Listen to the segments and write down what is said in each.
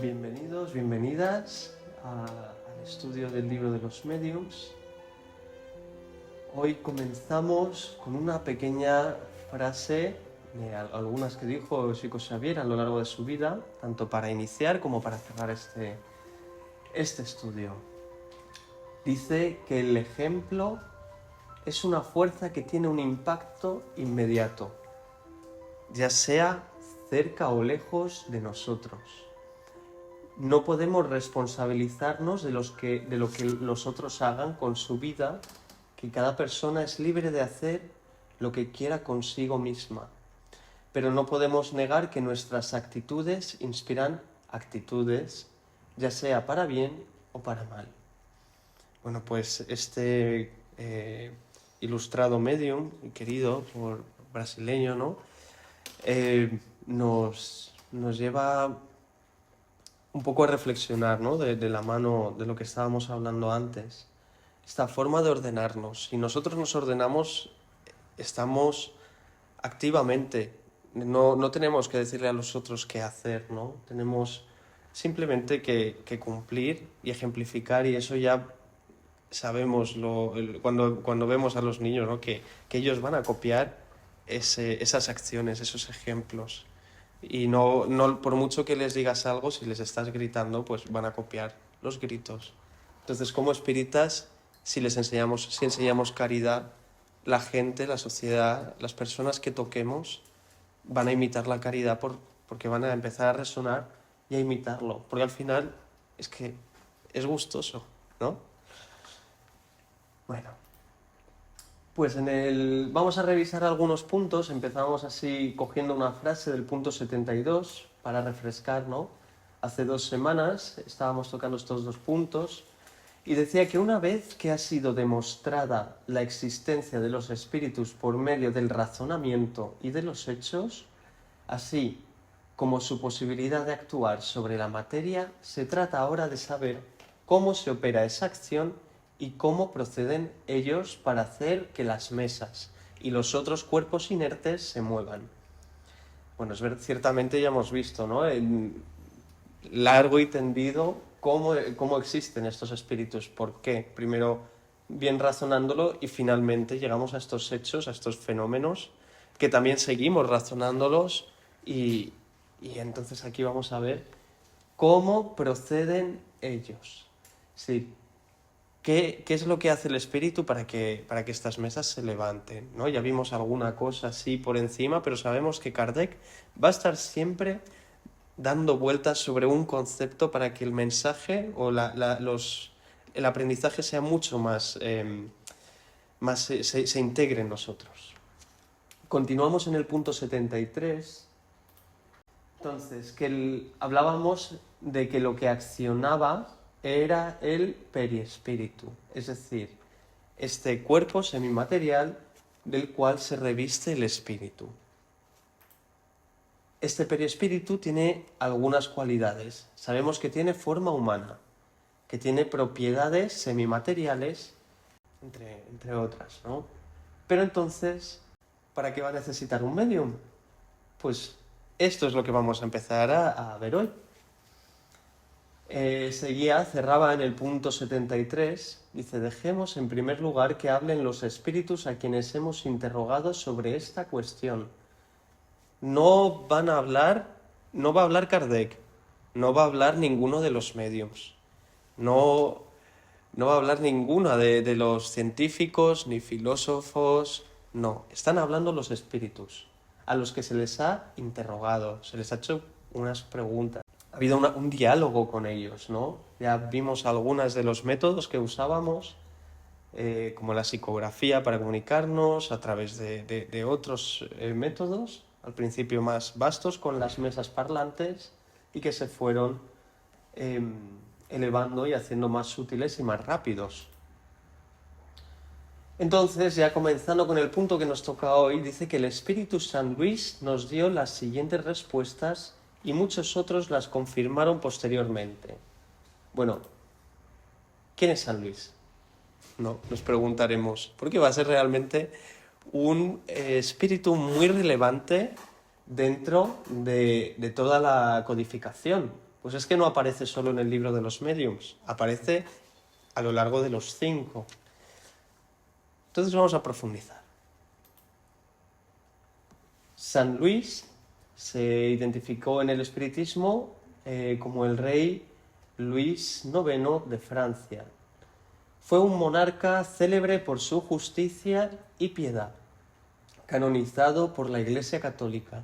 bienvenidos, bienvenidas al estudio del libro de los mediums. Hoy comenzamos con una pequeña frase de algunas que dijo Chico Xavier a lo largo de su vida, tanto para iniciar como para cerrar este estudio. Dice que el ejemplo es una fuerza que tiene un impacto inmediato, ya sea cerca o lejos de nosotros. No podemos responsabilizarnos de lo que los otros hagan con su vida, que cada persona es libre de hacer lo que quiera consigo misma. Pero no podemos negar que nuestras actitudes inspiran actitudes, ya sea para bien o para mal. Bueno, pues este ilustrado medium, querido por brasileño, ¿no? Nos lleva un poco a reflexionar, ¿no? De la mano de lo que estábamos hablando antes. Esta forma de ordenarnos. Si nosotros nos ordenamos, estamos activamente. No tenemos que decirle a los otros qué hacer, ¿no? Tenemos simplemente que cumplir y ejemplificar, y eso ya sabemos cuando vemos a los niños, ¿no? que ellos van a copiar esas acciones, esos ejemplos. Y no por mucho que les digas algo, si les estás gritando, pues van a copiar los gritos. Entonces, como espíritas, si enseñamos caridad, la gente, la sociedad, las personas que toquemos van a imitar la caridad porque van a empezar a resonar y a imitarlo. Porque al final es que es gustoso, ¿no? Bueno, pues vamos a revisar algunos puntos. Empezamos así cogiendo una frase del punto 72 para refrescar, ¿no? Hace 2 semanas estábamos tocando estos 2 puntos y decía que una vez que ha sido demostrada la existencia de los espíritus por medio del razonamiento y de los hechos, así como su posibilidad de actuar sobre la materia, se trata ahora de saber cómo se opera esa acción y cómo proceden ellos para hacer que las mesas y los otros cuerpos inertes se muevan. Bueno, ciertamente ya hemos visto, ¿no? En largo y tendido cómo existen estos espíritus. ¿Por qué? Primero, bien razonándolo, y finalmente llegamos a estos hechos, a estos fenómenos, que también seguimos razonándolos, y entonces aquí vamos a ver cómo proceden ellos. Sí. ¿Qué es lo que hace el espíritu para que estas mesas se levanten, ¿no? Ya vimos alguna cosa así por encima, pero sabemos que Kardec va a estar siempre dando vueltas sobre un concepto para que el mensaje o el aprendizaje sea mucho más se integre en nosotros. Continuamos en el punto 73. Entonces, hablábamos de que lo que accionaba era el periespíritu, es decir, este cuerpo semimaterial del cual se reviste el espíritu. Este periespíritu tiene algunas cualidades. Sabemos que tiene forma humana, que tiene propiedades semimateriales, entre otras, ¿no? Pero entonces, ¿para qué va a necesitar un medium? Pues esto es lo que vamos a empezar a ver hoy. Cerraba en el punto 73, dice: dejemos en primer lugar que hablen los espíritus a quienes hemos interrogado sobre esta cuestión. No va a hablar Kardec, no va a hablar ninguno de los mediums, no va a hablar ninguno de los científicos ni filósofos, no, están hablando los espíritus, a los que se les ha interrogado, se les ha hecho unas preguntas. Ha habido un diálogo con ellos, ¿no? Ya vimos algunos de los métodos que usábamos, como la psicografía para comunicarnos, a través de otros métodos, al principio más vastos, con las mesas parlantes, y que se fueron elevando y haciendo más sutiles y más rápidos. Entonces, ya comenzando con el punto que nos toca hoy, dice que el Espíritu San Luis nos dio las siguientes respuestas y muchos otros las confirmaron posteriormente. Bueno, ¿quién es San Luis? No, nos preguntaremos, porque va a ser realmente un espíritu muy relevante dentro de toda la codificación, Pues es que no aparece solo en el libro de los mediums, aparece a lo largo de los 5. Entonces vamos a profundizar. San Luis se identificó en el espiritismo como el rey Luis IX de Francia. Fue un monarca célebre por su justicia y piedad, canonizado por la Iglesia Católica.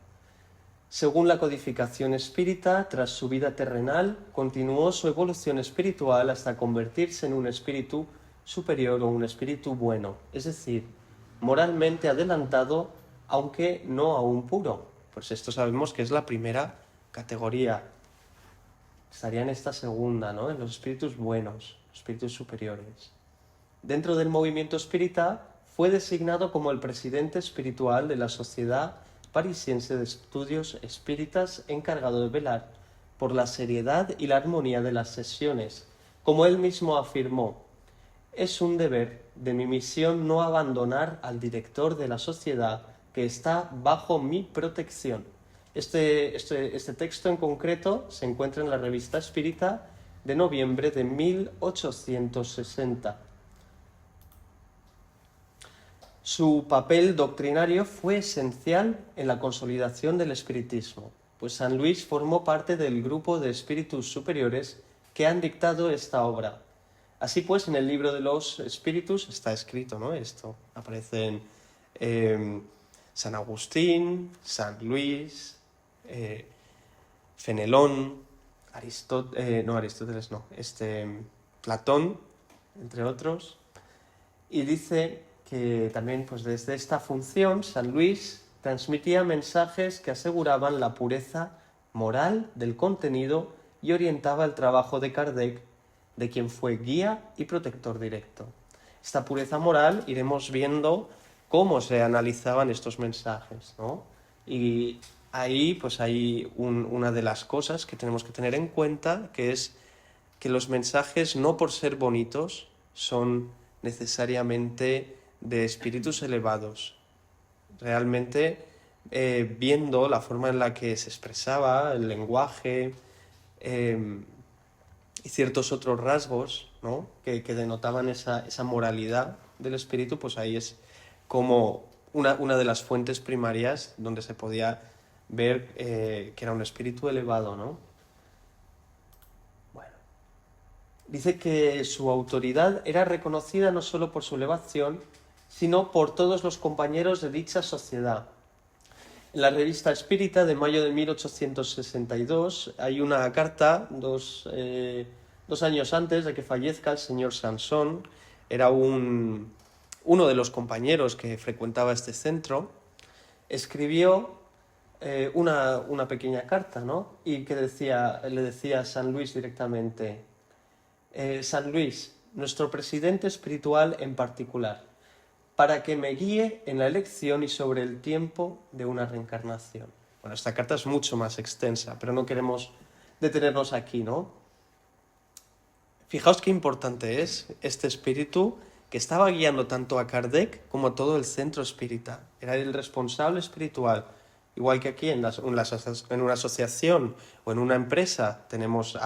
Según la codificación espírita, tras su vida terrenal, continuó su evolución espiritual hasta convertirse en un espíritu superior o un espíritu bueno, es decir, moralmente adelantado, aunque no aún puro. Pues esto sabemos que es la primera categoría. Estaría en esta segunda, ¿no? En los espíritus buenos, espíritus superiores. Dentro del movimiento espírita, fue designado como el presidente espiritual de la Sociedad Parisiense de Estudios Espíritas, encargado de velar por la seriedad y la armonía de las sesiones. Como él mismo afirmó, es un deber de mi misión no abandonar al director de la sociedad que está bajo mi protección. Este texto en concreto se encuentra en la Revista Espírita de noviembre de 1860. Su papel doctrinario fue esencial en la consolidación del espiritismo, pues San Luis formó parte del grupo de espíritus superiores que han dictado esta obra. Así pues, en el libro de los espíritus está escrito, ¿no? Esto aparecen San Agustín, San Luis, Fenelón, Platón, entre otros, y dice que también pues desde esta función San Luis transmitía mensajes que aseguraban la pureza moral del contenido y orientaba el trabajo de Kardec, de quien fue guía y protector directo. Esta pureza moral iremos viendo cómo se analizaban estos mensajes, ¿no? Y ahí pues hay una de las cosas que tenemos que tener en cuenta, que es que los mensajes, no por ser bonitos, son necesariamente de espíritus elevados. Realmente, viendo la forma en la que se expresaba, el lenguaje y ciertos otros rasgos, ¿no? que denotaban esa moralidad del espíritu, pues ahí es como una de las fuentes primarias donde se podía ver que era un espíritu elevado, ¿no? Bueno, dice que su autoridad era reconocida no solo por su elevación, sino por todos los compañeros de dicha sociedad. En la Revista Espírita de mayo de 1862 hay una carta, dos años antes de que fallezca el señor Sansón. Era uno de los compañeros que frecuentaba este centro. Escribió una pequeña carta, ¿no? Y que le decía a San Luis directamente, San Luis, nuestro presidente espiritual en particular, para que me guíe en la elección y sobre el tiempo de una reencarnación. Bueno, esta carta es mucho más extensa, pero no queremos detenernos aquí, ¿no? Fijaos qué importante es este espíritu que estaba guiando tanto a Kardec como a todo el centro espírita. Era el responsable espiritual. Igual que aquí en una asociación o en una empresa tenemos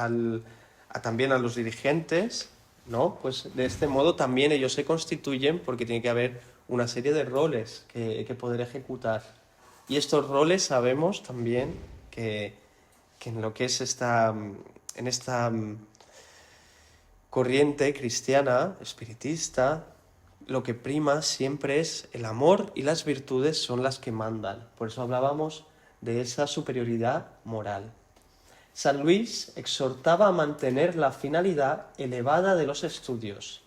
también a los dirigentes, ¿no? Pues de este modo también ellos se constituyen, porque tiene que haber una serie de roles que poder ejecutar. Y estos roles sabemos también que en lo que es esta corriente cristiana, espiritista, lo que prima siempre es el amor y las virtudes son las que mandan. Por eso hablábamos de esa superioridad moral. San Luis exhortaba a mantener la finalidad elevada de los estudios.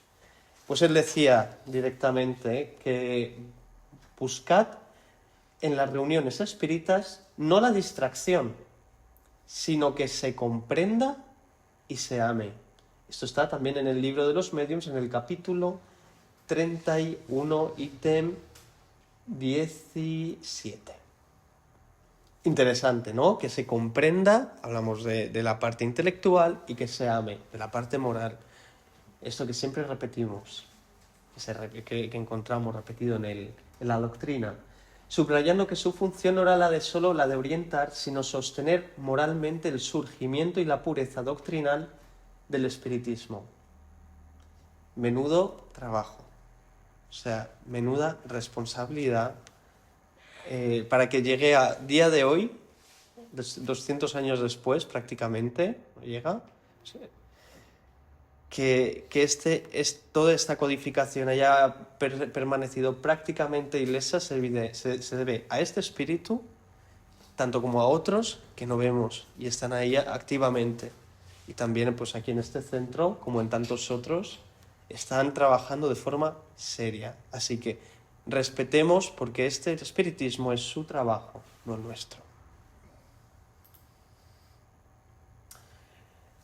Pues él decía directamente que buscad en las reuniones espíritas no la distracción, sino que se comprenda y se ame. Esto está también en el libro de los mediums, en el capítulo 31, ítem 17. Interesante, ¿no? Que se comprenda, hablamos de la parte intelectual, y que se ame, de la parte moral. Esto que siempre repetimos, que encontramos repetido en la doctrina. subrayando que su función no era la de solo la de orientar, sino sostener moralmente el surgimiento y la pureza doctrinal del espiritismo. Menudo trabajo, o sea, menuda responsabilidad para que llegue a día de hoy, 200 años después prácticamente, llega, que toda esta codificación haya permanecido prácticamente ilesa se debe a este espíritu, tanto como a otros que no vemos y están ahí activamente. Y también pues aquí en este centro, como en tantos otros, están trabajando de forma seria. Así que respetemos, porque este espiritismo es su trabajo, no el nuestro.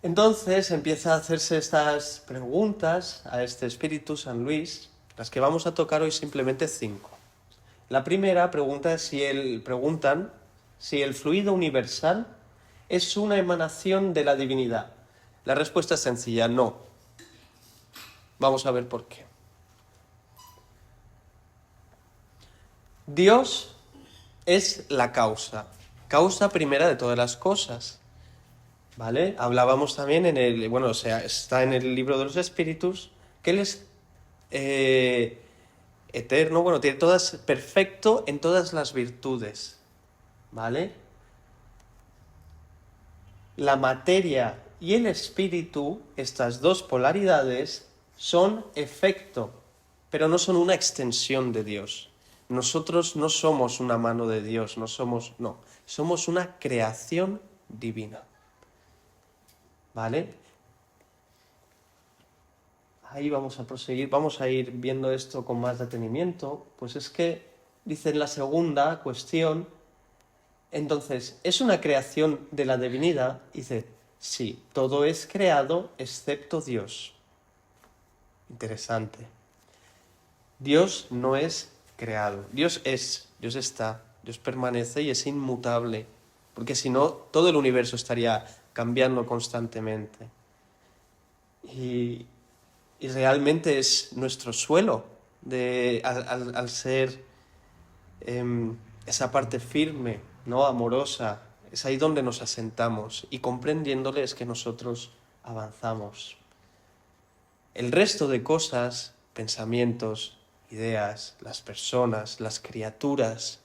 Entonces empieza a hacerse estas preguntas a este espíritu San Luis, las que vamos a tocar hoy simplemente 5. La primera preguntan si el fluido universal es una emanación de la divinidad. La respuesta es sencilla, no. Vamos a ver por qué. Dios es la causa primera de todas las cosas. ¿Vale? Hablábamos también está en el libro de los Espíritus, que Él es eterno, tiene perfecto en todas las virtudes, ¿vale? La materia y el espíritu, estas dos polaridades, son efecto, pero no son una extensión de Dios. Nosotros no somos una mano de Dios, somos una creación divina. ¿Vale? Ahí vamos a proseguir, vamos a ir viendo esto con más detenimiento. Pues es que, dice en la segunda cuestión, entonces, ¿es una creación de la divinidad? Dice, sí, todo es creado excepto Dios. Interesante. Dios no es creado, Dios está, Dios permanece y es inmutable, porque si no, todo el universo estaría cambiando constantemente. Y realmente es nuestro suelo, al ser esa parte firme, ¿no? Amorosa, es ahí donde nos asentamos, y comprendiéndole es que nosotros avanzamos. El resto de cosas, pensamientos, ideas, las personas, las criaturas,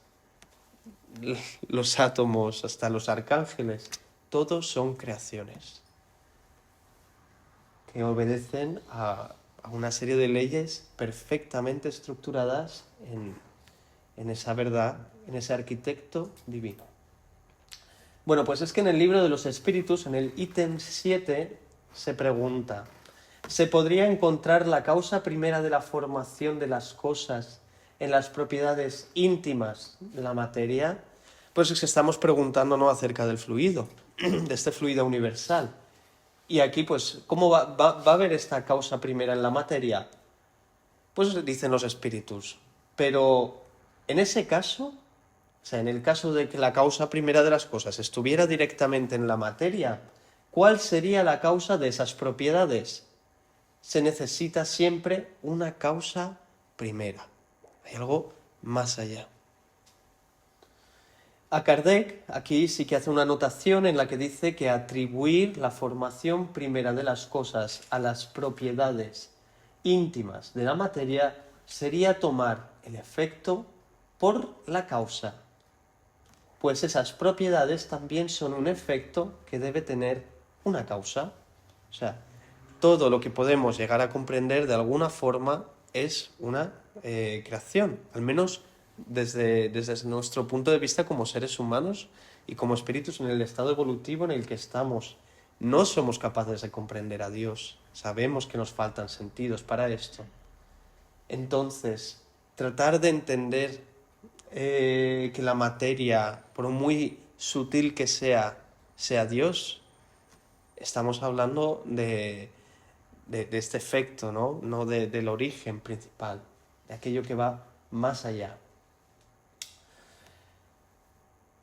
los átomos, hasta los arcángeles, todos son creaciones que obedecen a una serie de leyes perfectamente estructuradas en esa verdad, en ese arquitecto divino. Bueno, pues es que en el libro de los Espíritus, en el ítem 7, se pregunta, ¿se podría encontrar la causa primera de la formación de las cosas en las propiedades íntimas de la materia? Pues es que estamos preguntándonos acerca del fluido, de este fluido universal. Y aquí, pues, ¿cómo va a haber esta causa primera en la materia? Pues dicen los espíritus. Pero en ese caso, o sea, en el caso de que la causa primera de las cosas estuviera directamente en la materia, ¿cuál sería la causa de esas propiedades? Se necesita siempre una causa primera. Hay algo más allá. A Kardec aquí sí que hace una anotación en la que dice que atribuir la formación primera de las cosas a las propiedades íntimas de la materia sería tomar el efecto por la causa, pues esas propiedades también son un efecto que debe tener una causa. O sea, todo lo que podemos llegar a comprender de alguna forma es una creación, al menos desde nuestro punto de vista como seres humanos y como espíritus en el estado evolutivo en el que estamos. No somos capaces de comprender a Dios, sabemos que nos faltan sentidos para esto. Entonces, tratar de entender que la materia, por muy sutil que sea Dios, estamos hablando de este efecto, no del origen principal, de aquello que va más allá.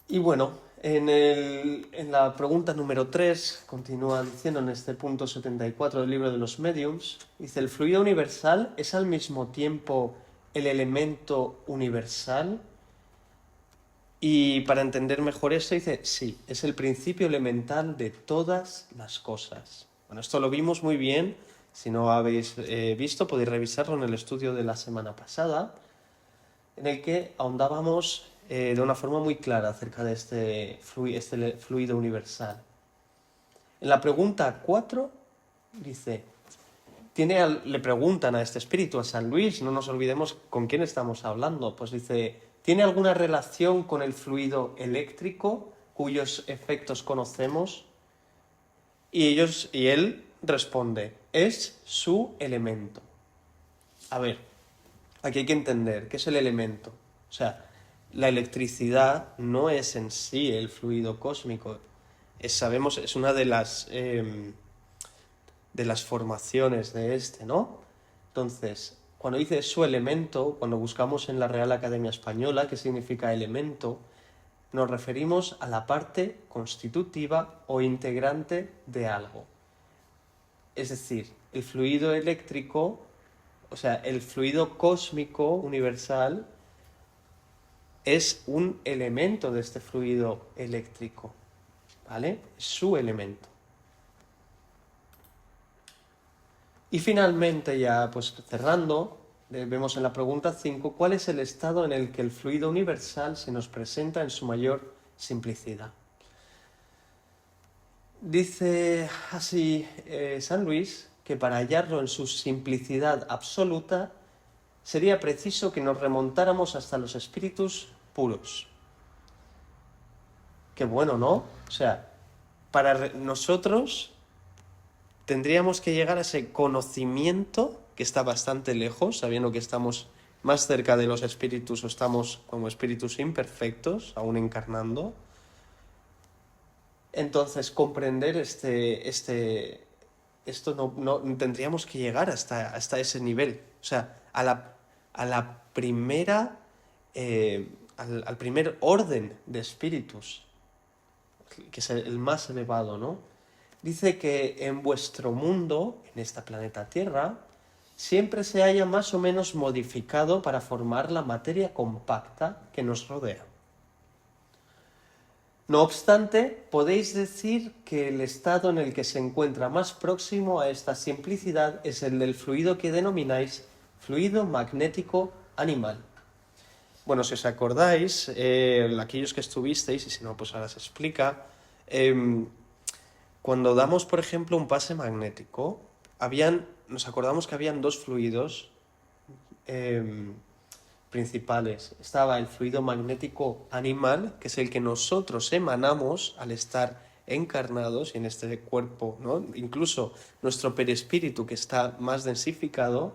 Y bueno, en la pregunta número 3, continúa diciendo en este punto 74 del libro de los Mediums, dice, ¿el fluido universal es al mismo tiempo el elemento universal? Y para entender mejor esto dice, sí, es el principio elemental de todas las cosas. Bueno, esto lo vimos muy bien. Si no habéis visto, podéis revisarlo en el estudio de la semana pasada, en el que ahondábamos de una forma muy clara acerca de este fluido universal. En la pregunta 4 dice, le preguntan a este espíritu, a San Luis, no nos olvidemos con quién estamos hablando, pues dice, ¿tiene alguna relación con el fluido eléctrico cuyos efectos conocemos? Y él responde, es su elemento. A ver, aquí hay que entender qué es el elemento. O sea, la electricidad no es en sí el fluido cósmico. Sabemos, es una de las formaciones de este, ¿no? Entonces, cuando dice su elemento, cuando buscamos en la Real Academia Española qué significa elemento, nos referimos a la parte constitutiva o integrante de algo. Es decir, el fluido eléctrico, o sea, el fluido cósmico universal es un elemento de este fluido eléctrico, ¿vale? Es su elemento. Y finalmente, ya pues cerrando, vemos en la pregunta 5, ¿cuál es el estado en el que el fluido universal se nos presenta en su mayor simplicidad? Dice así San Luis que para hallarlo en su simplicidad absoluta sería preciso que nos remontáramos hasta los espíritus puros. Qué bueno, ¿no? O sea, para nosotros tendríamos que llegar a ese conocimiento que está bastante lejos, sabiendo que estamos más cerca de los espíritus o estamos como espíritus imperfectos, aún encarnando. Entonces, comprender esto no tendríamos que llegar hasta ese nivel. O sea, a la primera, al primer orden de espíritus, que es el más elevado, ¿no? Dice que en vuestro mundo, en esta planeta Tierra, siempre se haya más o menos modificado para formar la materia compacta que nos rodea. No obstante, podéis decir que el estado en el que se encuentra más próximo a esta simplicidad es el del fluido que denomináis fluido magnético animal. Bueno, si os acordáis, aquellos que estuvisteis, y si no, pues ahora se explica, cuando damos, por ejemplo, un pase magnético, nos acordamos que habían dos fluidos principales. Estaba el fluido magnético animal, que es el que nosotros emanamos al estar encarnados en este cuerpo, ¿no? Incluso nuestro perispíritu, que está más densificado,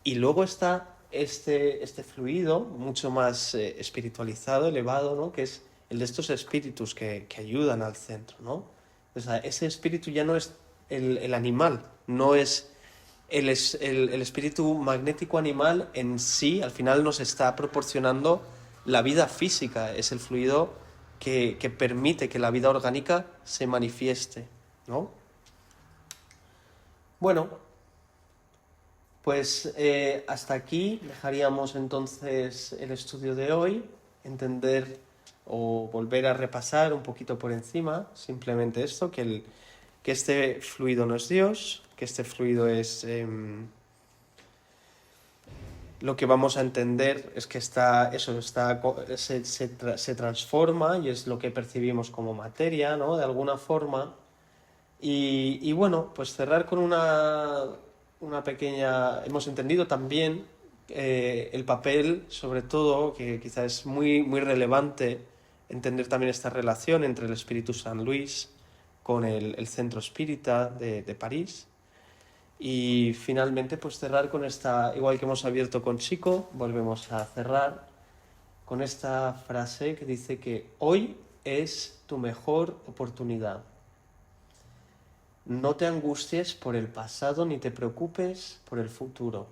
y luego está este fluido mucho más espiritualizado, elevado, ¿no? Que es el de estos espíritus que ayudan al centro, ¿no? O sea, ese espíritu ya no es el animal, no es el espíritu magnético animal en sí, al final nos está proporcionando la vida física, es el fluido que permite que la vida orgánica se manifieste, ¿no? Bueno, pues hasta aquí dejaríamos entonces el estudio de hoy, entender o volver a repasar un poquito por encima, simplemente esto, que este fluido no es Dios, que este fluido es... lo que vamos a entender es que se transforma y es lo que percibimos como materia, ¿no? De alguna forma. Y bueno, pues cerrar con una pequeña... Hemos entendido también el papel, sobre todo, que quizás es muy, muy relevante, entender también esta relación entre el Espíritu San Luis con el Centro Espírita de París. Y finalmente, pues cerrar con esta, igual que hemos abierto con Chico, volvemos a cerrar con esta frase que dice que hoy es tu mejor oportunidad. No te angusties por el pasado ni te preocupes por el futuro.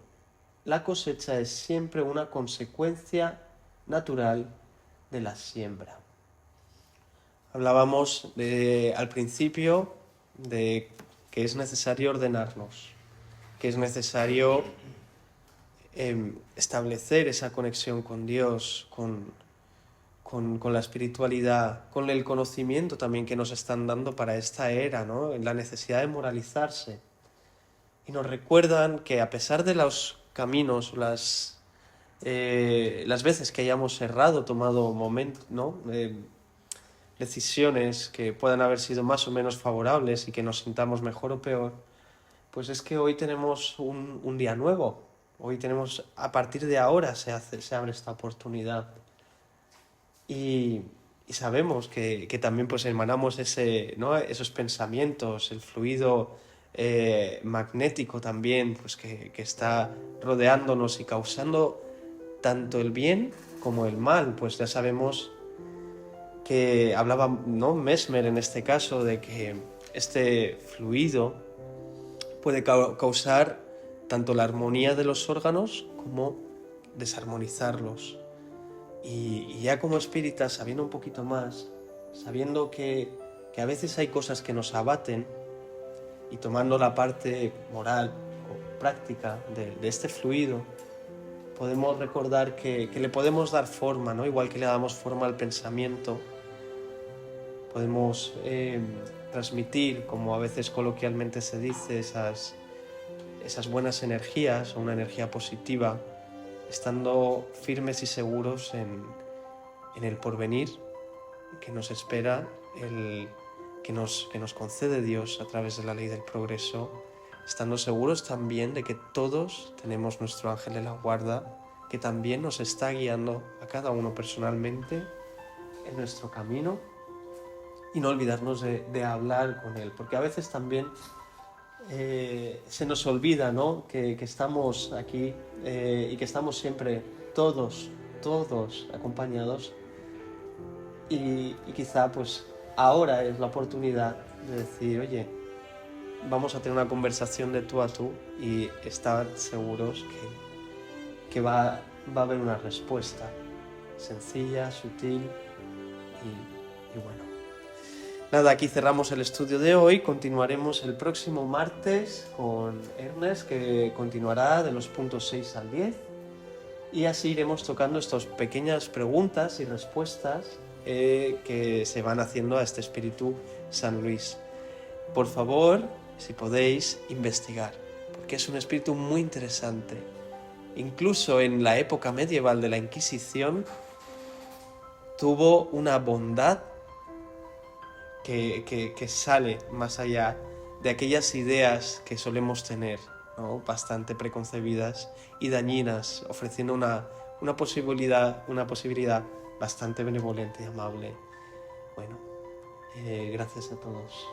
La cosecha es siempre una consecuencia natural de la siembra. Hablábamos al principio de que es necesario ordenarnos, que es necesario establecer esa conexión con Dios, con con la espiritualidad, con el conocimiento también que nos están dando para esta era, ¿no? En la necesidad de moralizarse. Y nos recuerdan que a pesar de los caminos, las veces que hayamos errado, tomado ¿no? Decisiones que puedan haber sido más o menos favorables y que nos sintamos mejor o peor, pues es que hoy tenemos un día nuevo. Hoy tenemos, a partir de ahora se abre esta oportunidad. Y sabemos que también pues emanamos ¿no? esos pensamientos, el fluido magnético también, pues que está rodeándonos y causando tanto el bien como el mal. Pues ya sabemos que hablaba, ¿no? Mesmer en este caso, de que este fluido puede causar tanto la armonía de los órganos como desarmonizarlos. Y ya como espíritas, sabiendo un poquito más, sabiendo que a veces hay cosas que nos abaten, y tomando la parte moral o práctica de este fluido, podemos recordar que le podemos dar forma, ¿no? Igual que le damos forma al pensamiento, podemos transmitir, como a veces coloquialmente se dice, esas buenas energías o una energía positiva, estando firmes y seguros en el porvenir que nos espera, que nos concede Dios a través de la ley del progreso, estando seguros también de que todos tenemos nuestro ángel de la guarda, que también nos está guiando a cada uno personalmente en nuestro camino, y no olvidarnos de hablar con él, porque a veces también se nos olvida, ¿no? que estamos aquí y que estamos siempre todos acompañados, y quizá pues ahora es la oportunidad de decir, oye, vamos a tener una conversación de tú a tú y estar seguros que va a haber una respuesta sencilla, sutil y bueno. Nada, aquí cerramos el estudio de hoy. Continuaremos el próximo martes con Ernest, que continuará de los puntos 6 al 10. Y así iremos tocando estas pequeñas preguntas y respuestas que se van haciendo a este espíritu San Luis. Por favor, si podéis, investigar, porque es un espíritu muy interesante. Incluso en la época medieval de la Inquisición tuvo una bondad que sale más allá de aquellas ideas que solemos tener, ¿no? Bastante preconcebidas y dañinas, ofreciendo una posibilidad bastante benevolente y amable. Bueno, gracias a todos.